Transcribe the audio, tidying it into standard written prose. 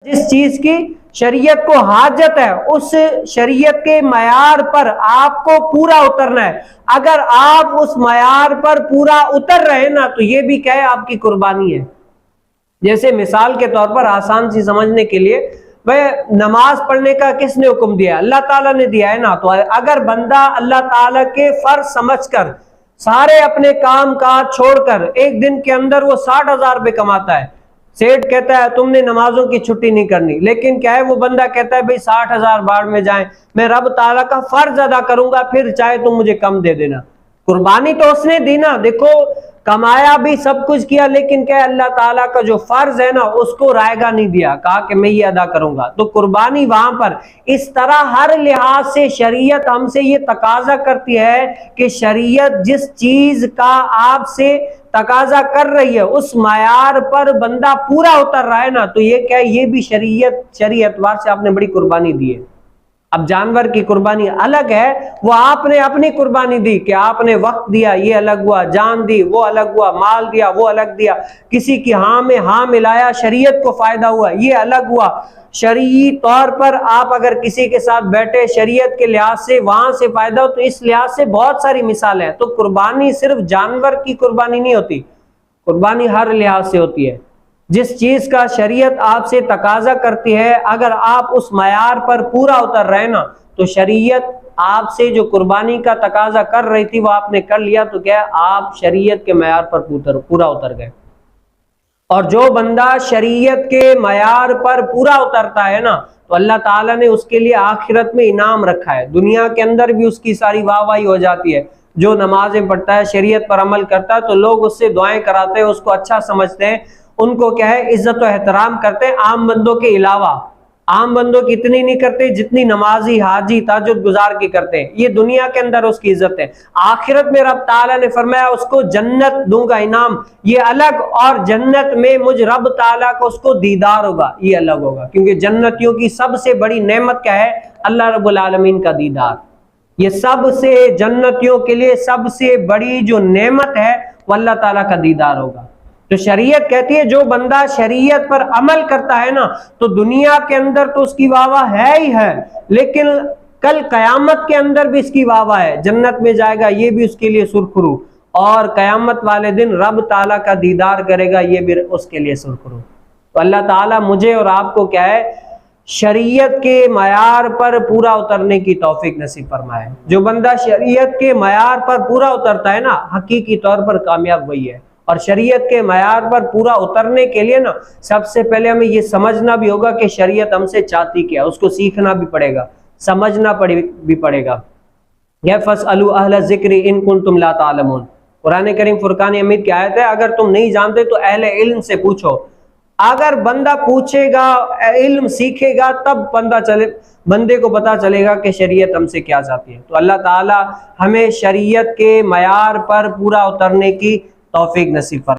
جس چیز کی شریعت کو حاجت ہے اس شریعت کے معیار پر آپ کو پورا اترنا ہے. اگر آپ اس معیار پر پورا اتر رہے نا تو یہ بھی کہے آپ کی قربانی ہے. جیسے مثال کے طور پر آسان سی سمجھنے کے لیے، نماز پڑھنے کا کس نے حکم دیا؟ اللہ تعالیٰ نے دیا ہے نا. تو اگر بندہ اللہ تعالیٰ کے فرض سمجھ کر سارے اپنے کام کاج چھوڑ کر ایک دن کے اندر وہ 60,000 روپے کماتا ہے، سیٹ کہتا ہے تم نے نمازوں کی چھٹی نہیں کرنی، لیکن کیا ہے وہ بندہ کہتا ہے بھئی 60,000 باڑ میں جائیں، میں رب تعالیٰ کا فرض ادا کروں گا، پھر چاہے تم مجھے کم دے دینا. قربانی تو اس نے دی نا. دیکھو کمایا بھی سب کچھ کیا، لیکن کیا اللہ تعالیٰ کا جو فرض ہے نا اس کو رائگاں نہیں دیا، کہا کہ میں یہ ادا کروں گا. تو قربانی وہاں پر اس طرح ہر لحاظ سے شریعت ہم سے یہ تقاضا کرتی ہے کہ شریعت جس چیز کا آپ سے تقاضا کر رہی ہے اس معیار پر بندہ پورا اتر رہا ہے نا، تو یہ کیا ہے یہ بھی شرعی اعتبار سے آپ نے بڑی قربانی دی ہے. اب جانور کی قربانی الگ ہے، وہ آپ نے اپنی قربانی دی کہ آپ نے وقت دیا، یہ الگ ہوا، جان دی وہ الگ ہوا، مال دیا وہ الگ دیا، کسی کی ہاں میں ہاں ملایا شریعت کو فائدہ ہوا، یہ الگ ہوا. شرعی طور پر آپ اگر کسی کے ساتھ بیٹھے شریعت کے لحاظ سے وہاں سے فائدہ ہو، تو اس لحاظ سے بہت ساری مثال ہے. تو قربانی صرف جانور کی قربانی نہیں ہوتی، قربانی ہر لحاظ سے ہوتی ہے. جس چیز کا شریعت آپ سے تقاضا کرتی ہے اگر آپ اس معیار پر پورا اتر رہے نا تو شریعت آپ سے جو قربانی کا تقاضا کر رہی تھی وہ آپ نے کر لیا، تو کیا آپ شریعت کے معیار پر پورا اتر گئے. اور جو بندہ شریعت کے معیار پر پورا اترتا ہے نا تو اللہ تعالیٰ نے اس کے لیے آخرت میں انعام رکھا ہے. دنیا کے اندر بھی اس کی ساری واہ واہی ہو جاتی ہے. جو نمازیں پڑھتا ہے شریعت پر عمل کرتا ہے تو لوگ اس سے دعائیں کراتے ہیں، اس کو اچھا سمجھتے ہیں، ان کو کیا ہے عزت و احترام کرتے ہیں. عام بندوں کے علاوہ عام بندوں کی اتنی نہیں کرتے جتنی نمازی حاجی تہجد گزار کی کرتے ہیں. یہ دنیا کے اندر اس کی عزت ہے. آخرت میں رب تعالیٰ نے فرمایا اس کو جنت دوں گا انعام، یہ الگ، اور جنت میں مجھ رب تعالیٰ کو اس کو دیدار ہوگا، یہ الگ ہوگا. کیونکہ جنتیوں کی سب سے بڑی نعمت کیا ہے؟ اللہ رب العالمین کا دیدار. یہ سب سے جنتیوں کے لیے سب سے بڑی جو نعمت ہے وہ اللہ تعالیٰ کا دیدار ہوگا. تو شریعت کہتی ہے جو بندہ شریعت پر عمل کرتا ہے نا تو دنیا کے اندر تو اس کی واہ واہ ہے ہی ہے، لیکن کل قیامت کے اندر بھی اس کی واہ واہ ہے. جنت میں جائے گا یہ بھی اس کے لیے سرخرو، اور قیامت والے دن رب تعالیٰ کا دیدار کرے گا یہ بھی اس کے لیے سرخرو. تو اللہ تعالیٰ مجھے اور آپ کو کیا ہے شریعت کے معیار پر پورا اترنے کی توفیق نصیب فرمائے. جو بندہ شریعت کے معیار پر پورا اترتا ہے نا حقیقی طور پر کامیاب وہی ہے. اور شریعت کے معیار پر پورا اترنے کے لیے نا سب سے پہلے ہمیں یہ سمجھنا بھی ہوگا کہ شریعت ہم سے چاہتی کیا، اس کو سیکھنا بھی پڑے گا، سمجھنا بھی پڑے گا. فَاسْأَلُوا أَهْلَ الذِّكْرِ إِن كُنتُمْ لَا تَعْلَمُونَ. قرآن کریم فرقان حمید کی آیت ہے، اگر تم نہیں جانتے تو اہل علم سے پوچھو. اگر بندہ پوچھے گا علم سیکھے گا تب بندے کو پتا چلے گا کہ شریعت ہم سے کیا چاہتی ہے. تو اللہ تعالی ہمیں شریعت کے معیار پر پورا اترنے کی توفیق نصیب فرمائے.